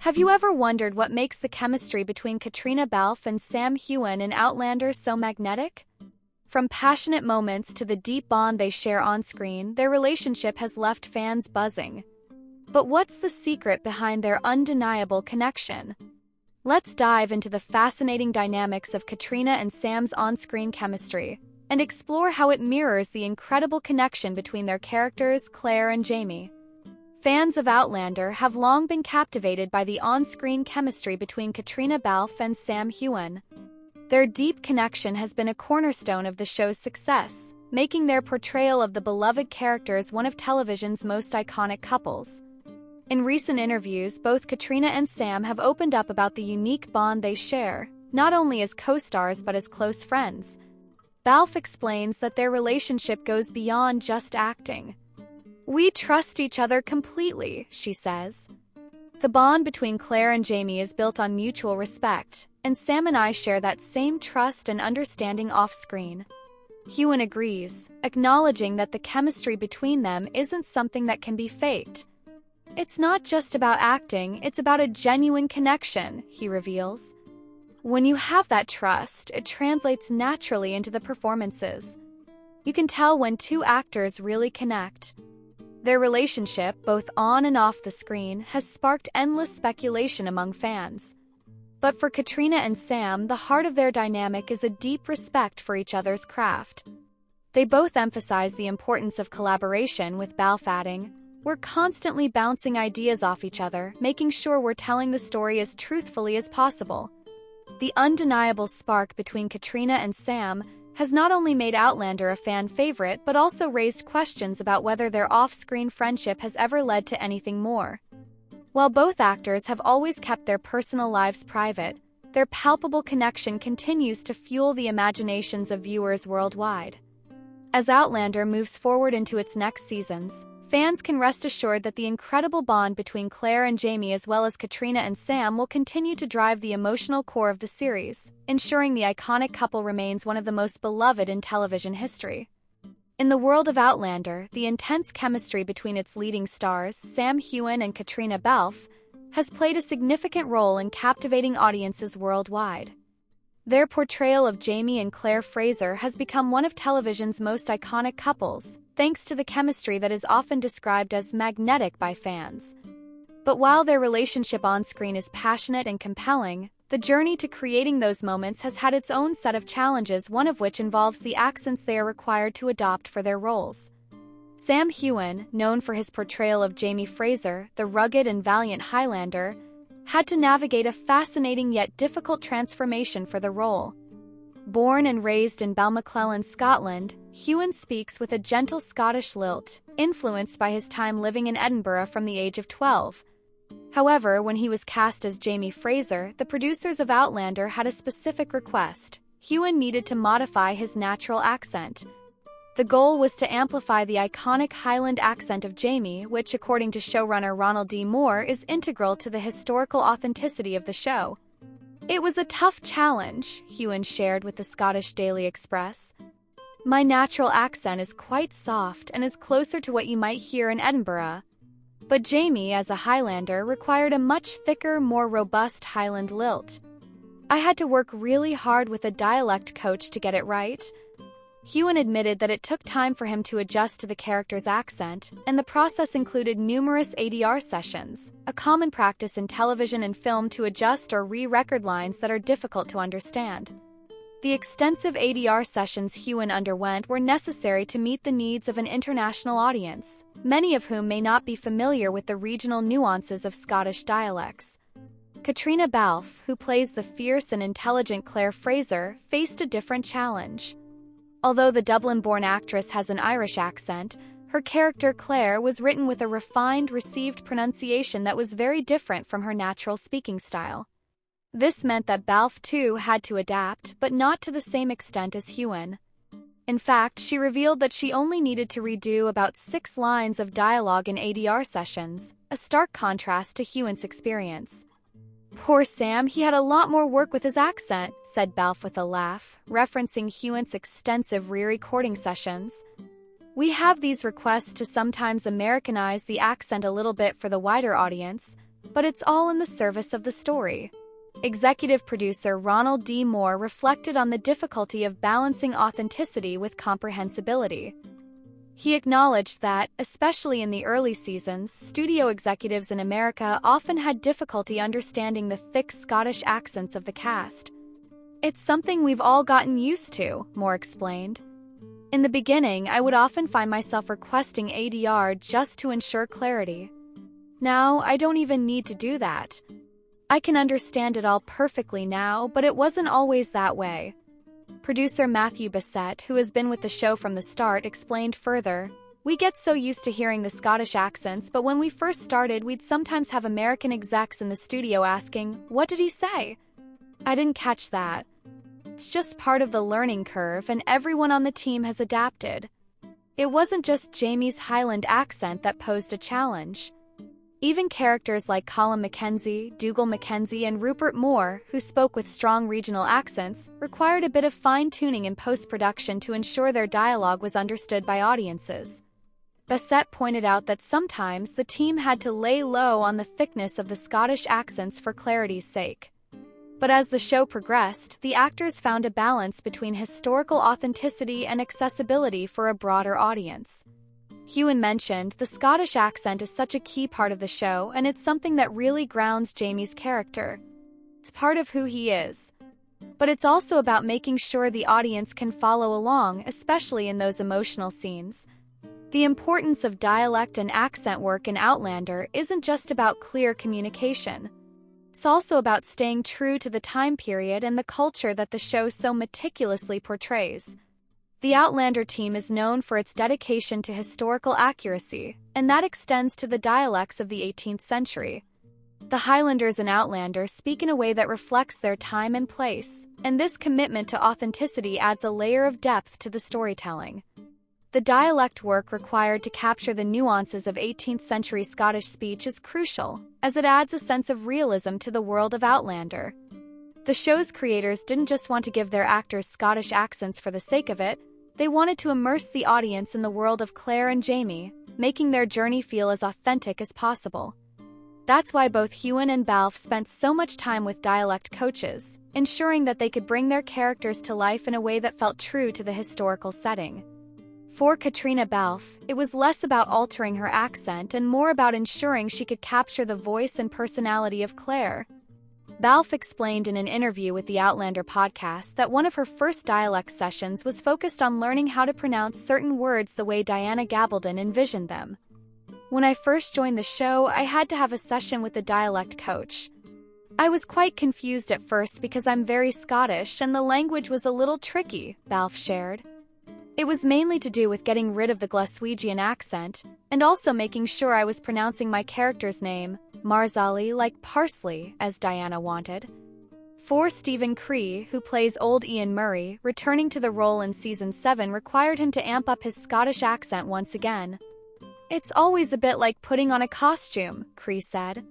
Have you ever wondered what makes the chemistry between Caitriona Balfe and Sam Heughan in Outlander so magnetic? From passionate moments to the deep bond they share on-screen, their relationship has left fans buzzing. But what's the secret behind their undeniable connection? Let's dive into the fascinating dynamics of Caitriona and Sam's on-screen chemistry, and explore how it mirrors the incredible connection between their characters, Claire and Jamie. Fans of Outlander have long been captivated by the on-screen chemistry between Caitriona Balfe and Sam Heughan. Their deep connection has been a cornerstone of the show's success, making their portrayal of the beloved characters one of television's most iconic couples. In recent interviews, both Caitriona and Sam have opened up about the unique bond they share, not only as co-stars but as close friends. Balfe explains that their relationship goes beyond just acting. "We trust each other completely," she says. "The bond between Claire and Jamie is built on mutual respect, and Sam and I share that same trust and understanding off-screen." Heughan agrees, acknowledging that the chemistry between them isn't something that can be faked. "It's not just about acting, it's about a genuine connection," he reveals. "When you have that trust, it translates naturally into the performances. You can tell when two actors really connect." Their relationship, both on and off the screen, has sparked endless speculation among fans. But for Caitriona and Sam, the heart of their dynamic is a deep respect for each other's craft. They both emphasize the importance of collaboration, with Balfe adding, "We're constantly bouncing ideas off each other, making sure we're telling the story as truthfully as possible." The undeniable spark between Caitriona and Sam has not only made Outlander a fan favorite but also raised questions about whether their off-screen friendship has ever led to anything more. While both actors have always kept their personal lives private, their palpable connection continues to fuel the imaginations of viewers worldwide. As Outlander moves forward into its next seasons, fans can rest assured that the incredible bond between Claire and Jamie as well as Caitriona and Sam will continue to drive the emotional core of the series, ensuring the iconic couple remains one of the most beloved in television history. In the world of Outlander, the intense chemistry between its leading stars, Sam Heughan and Caitriona Balfe, has played a significant role in captivating audiences worldwide. Their portrayal of Jamie and Claire Fraser has become one of television's most iconic couples, thanks to the chemistry that is often described as magnetic by fans. But while their relationship on-screen is passionate and compelling, the journey to creating those moments has had its own set of challenges, one of which involves the accents they are required to adopt for their roles. Sam Heughan, known for his portrayal of Jamie Fraser, the rugged and valiant Highlander, had to navigate a fascinating yet difficult transformation for the role. Born and raised in Balmaclellan, Scotland, Heughan speaks with a gentle Scottish lilt, influenced by his time living in Edinburgh from the age of 12. However, when he was cast as Jamie Fraser, the producers of Outlander had a specific request. Heughan needed to modify his natural accent. The goal was to amplify the iconic Highland accent of Jamie, which, according to showrunner Ronald D. Moore, is integral to the historical authenticity of the show. "It was a tough challenge," Heughan shared with the Scottish Daily Express. "My natural accent is quite soft and is closer to what you might hear in Edinburgh. But Jamie, as a Highlander, required a much thicker, more robust Highland lilt. I had to work really hard with a dialect coach to get it right." Heughan admitted that it took time for him to adjust to the character's accent, and the process included numerous ADR sessions, a common practice in television and film to adjust or re-record lines that are difficult to understand. The extensive ADR sessions Heughan underwent were necessary to meet the needs of an international audience, many of whom may not be familiar with the regional nuances of Scottish dialects. Caitriona Balfe, who plays the fierce and intelligent Claire Fraser, faced a different challenge. Although the Dublin-born actress has an Irish accent, her character Claire was written with a refined, received pronunciation that was very different from her natural speaking style. This meant that Balfe too had to adapt, but not to the same extent as Heughan. In fact, she revealed that she only needed to redo about 6 lines of dialogue in ADR sessions, a stark contrast to Heughan's experience. "Poor Sam, he had a lot more work with his accent," said Balfe with a laugh, referencing Heughan's extensive re-recording sessions. "We have these requests to sometimes Americanize the accent a little bit for the wider audience, but it's all in the service of the story. Executive producer Ronald D. Moore reflected on the difficulty of balancing authenticity with comprehensibility. He acknowledged that, especially in the early seasons, studio executives in America often had difficulty understanding the thick Scottish accents of the cast. "It's something we've all gotten used to," Moore explained. "In the beginning, I would often find myself requesting ADR just to ensure clarity. Now, I don't even need to do that. I can understand it all perfectly now, but it wasn't always that way." Producer Matthew Bassett, who has been with the show from the start, explained further, "We get so used to hearing the Scottish accents, but when we first started, we'd sometimes have American execs in the studio asking, 'What did he say?' I didn't catch that. It's just part of the learning curve, and everyone on the team has adapted." It wasn't just Jamie's Highland accent that posed a challenge. Even characters like Colin Mackenzie, Dougal Mackenzie, and Rupert Moore, who spoke with strong regional accents, required a bit of fine-tuning in post-production to ensure their dialogue was understood by audiences. Bassett pointed out that sometimes the team had to lay low on the thickness of the Scottish accents for clarity's sake. But as the show progressed, the actors found a balance between historical authenticity and accessibility for a broader audience. Heughan mentioned, "The Scottish accent is such a key part of the show, and it's something that really grounds Jamie's character. It's part of who he is. But it's also about making sure the audience can follow along, especially in those emotional scenes." The importance of dialect and accent work in Outlander isn't just about clear communication. It's also about staying true to the time period and the culture that the show so meticulously portrays. The Outlander team is known for its dedication to historical accuracy, and that extends to the dialects of the 18th century. The Highlanders in Outlander speak in a way that reflects their time and place, and this commitment to authenticity adds a layer of depth to the storytelling. The dialect work required to capture the nuances of 18th century Scottish speech is crucial, as it adds a sense of realism to the world of Outlander. The show's creators didn't just want to give their actors Scottish accents for the sake of it, they wanted to immerse the audience in the world of Claire and Jamie, making their journey feel as authentic as possible. That's why both Heughan and Balfe spent so much time with dialect coaches, ensuring that they could bring their characters to life in a way that felt true to the historical setting. For Katrina Balfe, it was less about altering her accent and more about ensuring she could capture the voice and personality of Claire. Balfe explained in an interview with the Outlander podcast that one of her first dialect sessions was focused on learning how to pronounce certain words the way Diana Gabaldon envisioned them. "When I first joined the show, I had to have a session with a dialect coach. I was quite confused at first because I'm very Scottish and the language was a little tricky," Balfe shared. "It was mainly to do with getting rid of the Glaswegian accent, and also making sure I was pronouncing my character's name, Marzali, like parsley, as Diana wanted." For Stephen Cree, who plays old Ian Murray, returning to the role in Season 7 required him to amp up his Scottish accent once again. "It's always a bit like putting on a costume," Cree said.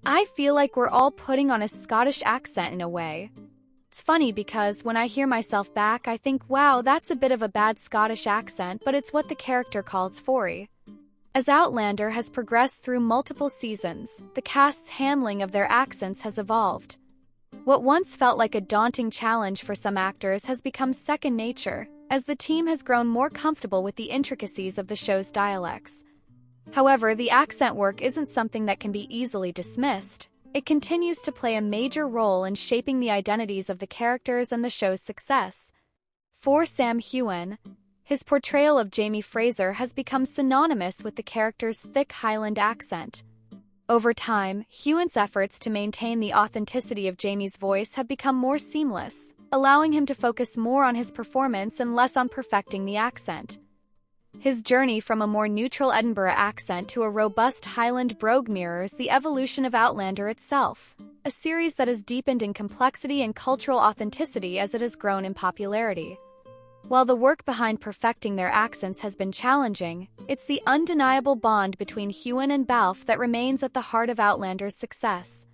"I feel like we're all putting on a Scottish accent in a way. It's funny because when I hear myself back, I think, wow, that's a bit of a bad Scottish accent, but it's what the character calls for." As Outlander has progressed through multiple seasons, the cast's handling of their accents has evolved. What once felt like a daunting challenge for some actors has become second nature, as the team has grown more comfortable with the intricacies of the show's dialects. However, the accent work isn't something that can be easily dismissed. It continues to play a major role in shaping the identities of the characters and the show's success. For Sam Heughan, his portrayal of Jamie Fraser has become synonymous with the character's thick Highland accent. Over time, Heughan's efforts to maintain the authenticity of Jamie's voice have become more seamless, allowing him to focus more on his performance and less on perfecting the accent. His journey from a more neutral Edinburgh accent to a robust Highland brogue mirrors the evolution of Outlander itself, a series that has deepened in complexity and cultural authenticity as it has grown in popularity. While the work behind perfecting their accents has been challenging, it's the undeniable bond between Heughan and Balfe that remains at the heart of Outlander's success.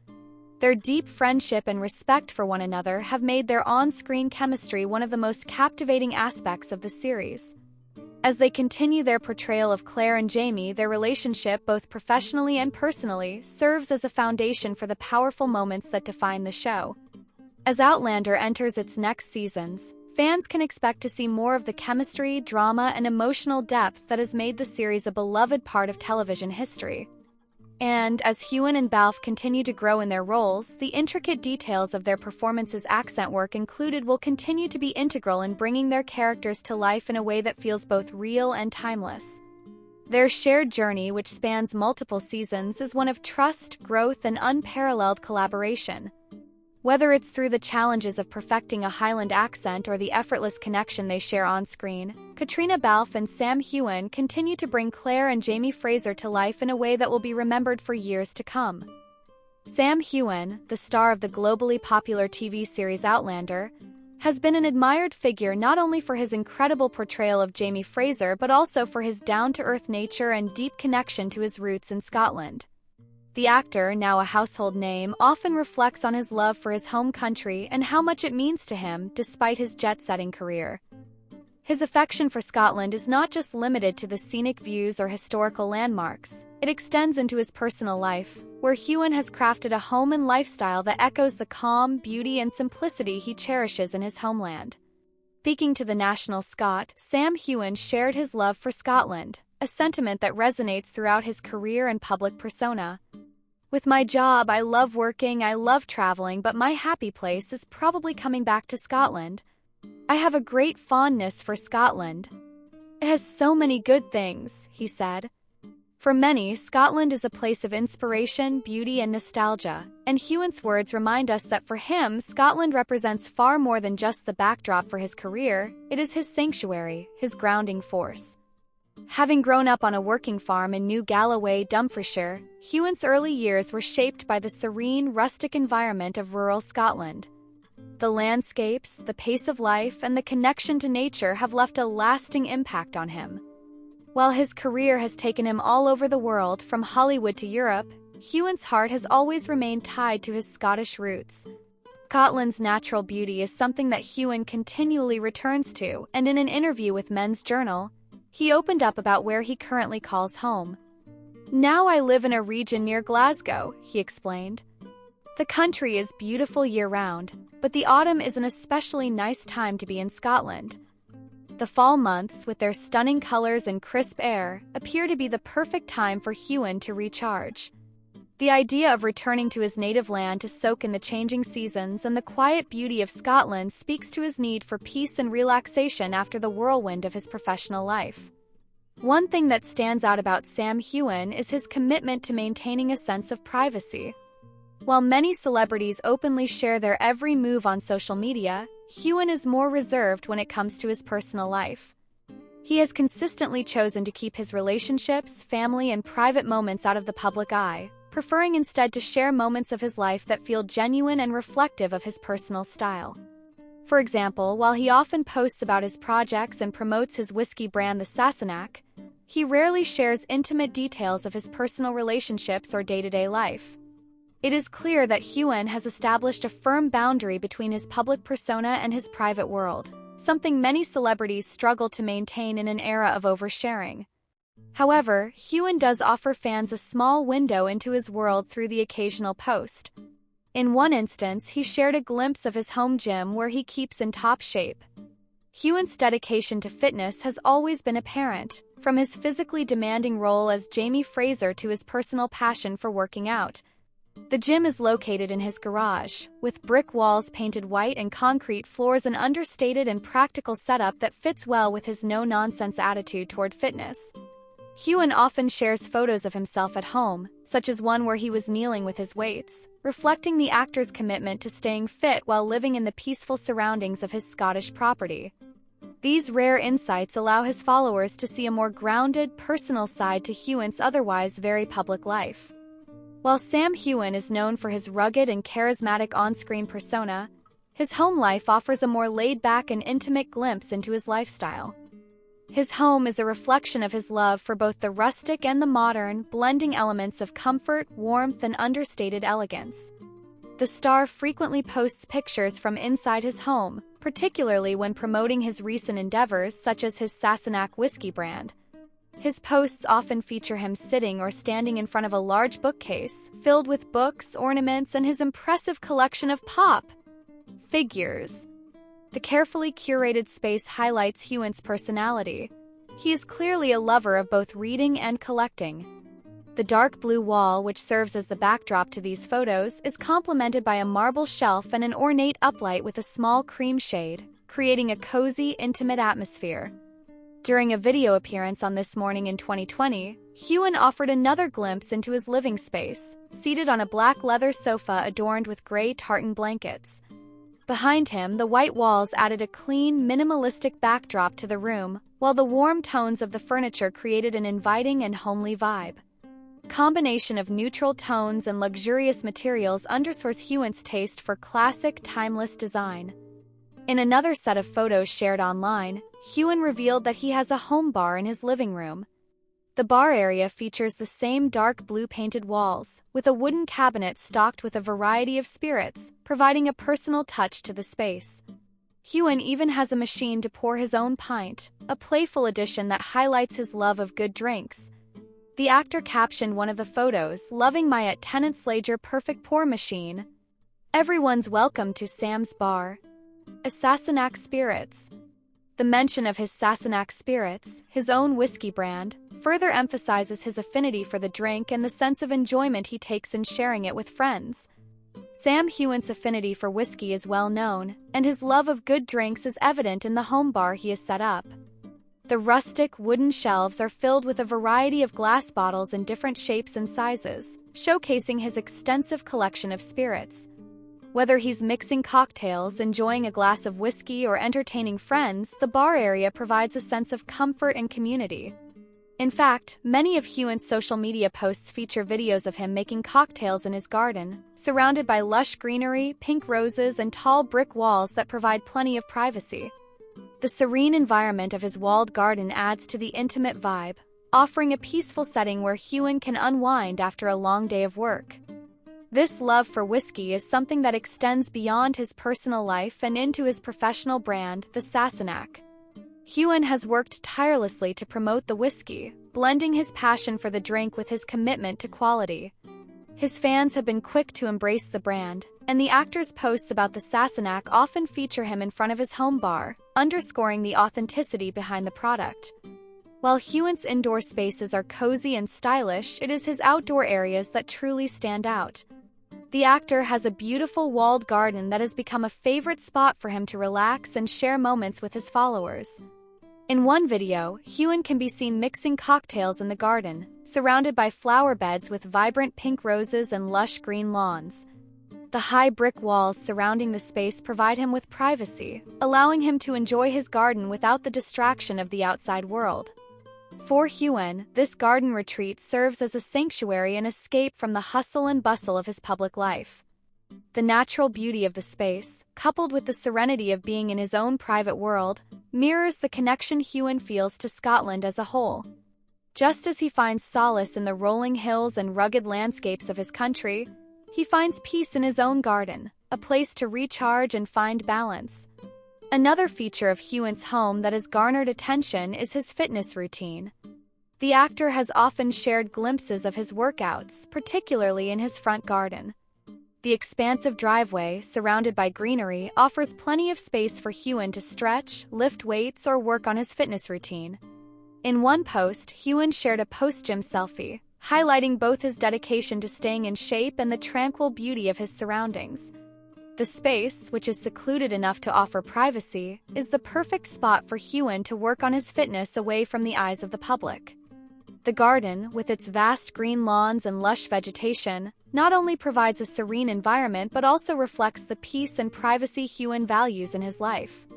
Their deep friendship and respect for one another have made their on-screen chemistry one of the most captivating aspects of the series. As they continue their portrayal of Claire and Jamie, their relationship, both professionally and personally, serves as a foundation for the powerful moments that define the show. As Outlander enters its next seasons, fans can expect to see more of the chemistry, drama, and emotional depth that has made the series a beloved part of television history. And as Heughan and Balfe continue to grow in their roles, the intricate details of their performances, accent work included, will continue to be integral in bringing their characters to life in a way that feels both real and timeless. Their shared journey, which spans multiple seasons, is one of trust, growth, and unparalleled collaboration. Whether it's through the challenges of perfecting a Highland accent or the effortless connection they share on screen, Katrina Balfe and Sam Heughan continue to bring Claire and Jamie Fraser to life in a way that will be remembered for years to come. Sam Heughan, the star of the globally popular TV series Outlander, has been an admired figure not only for his incredible portrayal of Jamie Fraser but also for his down-to-earth nature and deep connection to his roots in Scotland. The actor, now a household name, often reflects on his love for his home country and how much it means to him despite his jet-setting career. His affection for Scotland is not just limited to the scenic views or historical landmarks. It extends into his personal life, where Heughan has crafted a home and lifestyle that echoes the calm, beauty, and simplicity he cherishes in his homeland. Speaking to the National Scot, Sam Heughan shared his love for Scotland, a sentiment that resonates throughout his career and public persona. "With my job, I love working, I love traveling, but my happy place is probably coming back to Scotland. I have a great fondness for Scotland. It has so many good things," he said. For many, Scotland is a place of inspiration, beauty, and nostalgia, and Heughan's words remind us that for him, Scotland represents far more than just the backdrop for his career. It is his sanctuary, his grounding force. Having grown up on a working farm in New Galloway, Dumfriesshire, Heughan's early years were shaped by the serene, rustic environment of rural Scotland. The landscapes, the pace of life, and the connection to nature have left a lasting impact on him. While his career has taken him all over the world, from Hollywood to Europe, Heughan's heart has always remained tied to his Scottish roots. Scotland's natural beauty is something that Heughan continually returns to, and in an interview with Men's Journal, he opened up about where he currently calls home. "Now I live in a region near Glasgow," he explained. "The country is beautiful year-round, but the autumn is an especially nice time to be in Scotland. The fall months, with their stunning colors and crisp air, appear to be the perfect time for Heughan to recharge." The idea of returning to his native land to soak in the changing seasons and the quiet beauty of Scotland speaks to his need for peace and relaxation after the whirlwind of his professional life. One thing that stands out about Sam Heughan is his commitment to maintaining a sense of privacy. While many celebrities openly share their every move on social media, Heughan is more reserved when it comes to his personal life. He has consistently chosen to keep his relationships, family, and private moments out of the public eye, preferring instead to share moments of his life that feel genuine and reflective of his personal style. For example, while he often posts about his projects and promotes his whiskey brand, the Sassenach, he rarely shares intimate details of his personal relationships or day-to-day life. It is clear that Heughan has established a firm boundary between his public persona and his private world, something many celebrities struggle to maintain in an era of oversharing. However, Heughan does offer fans a small window into his world through the occasional post. In one instance, he shared a glimpse of his home gym where he keeps in top shape. Heughan's dedication to fitness has always been apparent, from his physically demanding role as Jamie Fraser to his personal passion for working out. The gym is located in his garage, with brick walls painted white and concrete floors, an understated and practical setup that fits well with his no-nonsense attitude toward fitness. Heughan often shares photos of himself at home, such as one where he was kneeling with his weights, reflecting the actor's commitment to staying fit while living in the peaceful surroundings of his Scottish property. These rare insights allow his followers to see a more grounded, personal side to Heughan's otherwise very public life. While Sam Heughan is known for his rugged and charismatic on-screen persona, his home life offers a more laid-back and intimate glimpse into his lifestyle. His home is a reflection of his love for both the rustic and the modern, blending elements of comfort, warmth, and understated elegance. The star frequently posts pictures from inside his home, particularly when promoting his recent endeavors such as his Sassenach whiskey brand. His posts often feature him sitting or standing in front of a large bookcase, filled with books, ornaments, and his impressive collection of pop figures. The carefully curated space highlights Heughan's personality. He is clearly a lover of both reading and collecting. The dark blue wall, which serves as the backdrop to these photos, is complemented by a marble shelf and an ornate uplight with a small cream shade, creating a cozy, intimate atmosphere. During a video appearance on This Morning in 2020, Heughan offered another glimpse into his living space, seated on a black leather sofa adorned with gray tartan blankets. Behind him, the white walls added a clean, minimalistic backdrop to the room, while the warm tones of the furniture created an inviting and homely vibe. Combination of neutral tones and luxurious materials underscores Heughan's taste for classic, timeless design. In another set of photos shared online, Heughan revealed that he has a home bar in his living room. The bar area features the same dark blue painted walls, with a wooden cabinet stocked with a variety of spirits, providing a personal touch to the space. Heughan even has a machine to pour his own pint, a playful addition that highlights his love of good drinks. The actor captioned one of the photos, "Loving my at Tenant's Lager perfect pour machine. Everyone's welcome to Sam's bar. A Sassenach Spirits." The mention of his Sassenach Spirits, his own whiskey brand, further emphasizes his affinity for the drink and the sense of enjoyment he takes in sharing it with friends. Sam Heughan's affinity for whiskey is well known, and his love of good drinks is evident in the home bar he has set up. The rustic wooden shelves are filled with a variety of glass bottles in different shapes and sizes, showcasing his extensive collection of spirits. Whether he's mixing cocktails, enjoying a glass of whiskey, or entertaining friends, the bar area provides a sense of comfort and community. In fact, many of Heughan's social media posts feature videos of him making cocktails in his garden, surrounded by lush greenery, pink roses, and tall brick walls that provide plenty of privacy. The serene environment of his walled garden adds to the intimate vibe, offering a peaceful setting where Heughan can unwind after a long day of work. This love for whiskey is something that extends beyond his personal life and into his professional brand, the Sassenach. Heughan has worked tirelessly to promote the whiskey, blending his passion for the drink with his commitment to quality. His fans have been quick to embrace the brand, and the actor's posts about the Sassenach often feature him in front of his home bar, underscoring the authenticity behind the product. While Heughan's indoor spaces are cozy and stylish, it is his outdoor areas that truly stand out. The actor has a beautiful walled garden that has become a favorite spot for him to relax and share moments with his followers. In one video, Heughan can be seen mixing cocktails in the garden, surrounded by flower beds with vibrant pink roses and lush green lawns. The high brick walls surrounding the space provide him with privacy, allowing him to enjoy his garden without the distraction of the outside world. For Heughan, this garden retreat serves as a sanctuary and escape from the hustle and bustle of his public life. The natural beauty of the space, coupled with the serenity of being in his own private world, mirrors the connection Heughan feels to Scotland as a whole. Just as he finds solace in the rolling hills and rugged landscapes of his country, he finds peace in his own garden, a place to recharge and find balance. Another feature of Heughan's home that has garnered attention is his fitness routine. The actor has often shared glimpses of his workouts, particularly in his front garden. The expansive driveway, surrounded by greenery, offers plenty of space for Heughan to stretch, lift weights, or work on his fitness routine. In one post, Heughan shared a post-gym selfie, highlighting both his dedication to staying in shape and the tranquil beauty of his surroundings. The space, which is secluded enough to offer privacy, is the perfect spot for Heughan to work on his fitness away from the eyes of the public. The garden, with its vast green lawns and lush vegetation, not only provides a serene environment but also reflects the peace and privacy Heughan values in his life.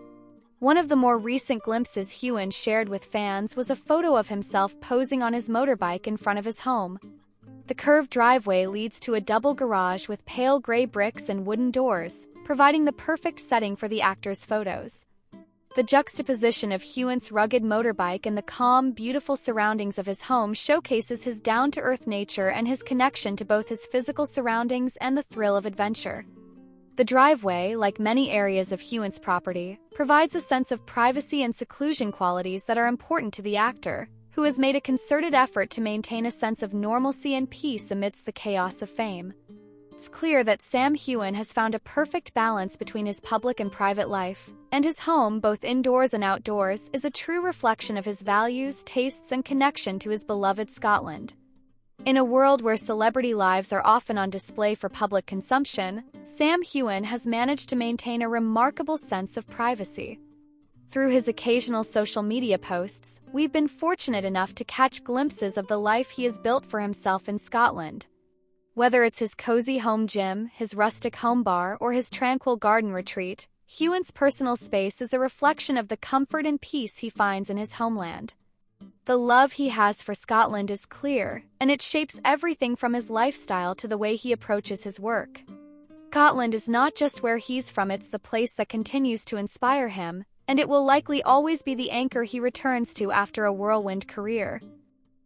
One of the more recent glimpses Heughan shared with fans was a photo of himself posing on his motorbike in front of his home. The curved driveway leads to a double garage with pale gray bricks and wooden doors, providing the perfect setting for the actor's photos. The juxtaposition of Heughan's rugged motorbike and the calm, beautiful surroundings of his home showcases his down-to-earth nature and his connection to both his physical surroundings and the thrill of adventure. The driveway, like many areas of Heughan's property, provides a sense of privacy and seclusion qualities that are important to the actor, who has made a concerted effort to maintain a sense of normalcy and peace amidst the chaos of fame. It's clear that Sam Heughan has found a perfect balance between his public and private life, and his home, both indoors and outdoors, is a true reflection of his values, tastes, and connection to his beloved Scotland. In a world where celebrity lives are often on display for public consumption, Sam Heughan has managed to maintain a remarkable sense of privacy. Through his occasional social media posts, we've been fortunate enough to catch glimpses of the life he has built for himself in Scotland. Whether it's his cozy home gym, his rustic home bar, or his tranquil garden retreat, Heughan's personal space is a reflection of the comfort and peace he finds in his homeland. The love he has for Scotland is clear, and it shapes everything from his lifestyle to the way he approaches his work. Scotland is not just where he's from, it's the place that continues to inspire him, and it will likely always be the anchor he returns to after a whirlwind career.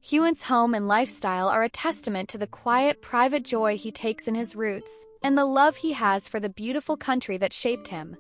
Heughan's home and lifestyle are a testament to the quiet, private joy he takes in his roots, and the love he has for the beautiful country that shaped him.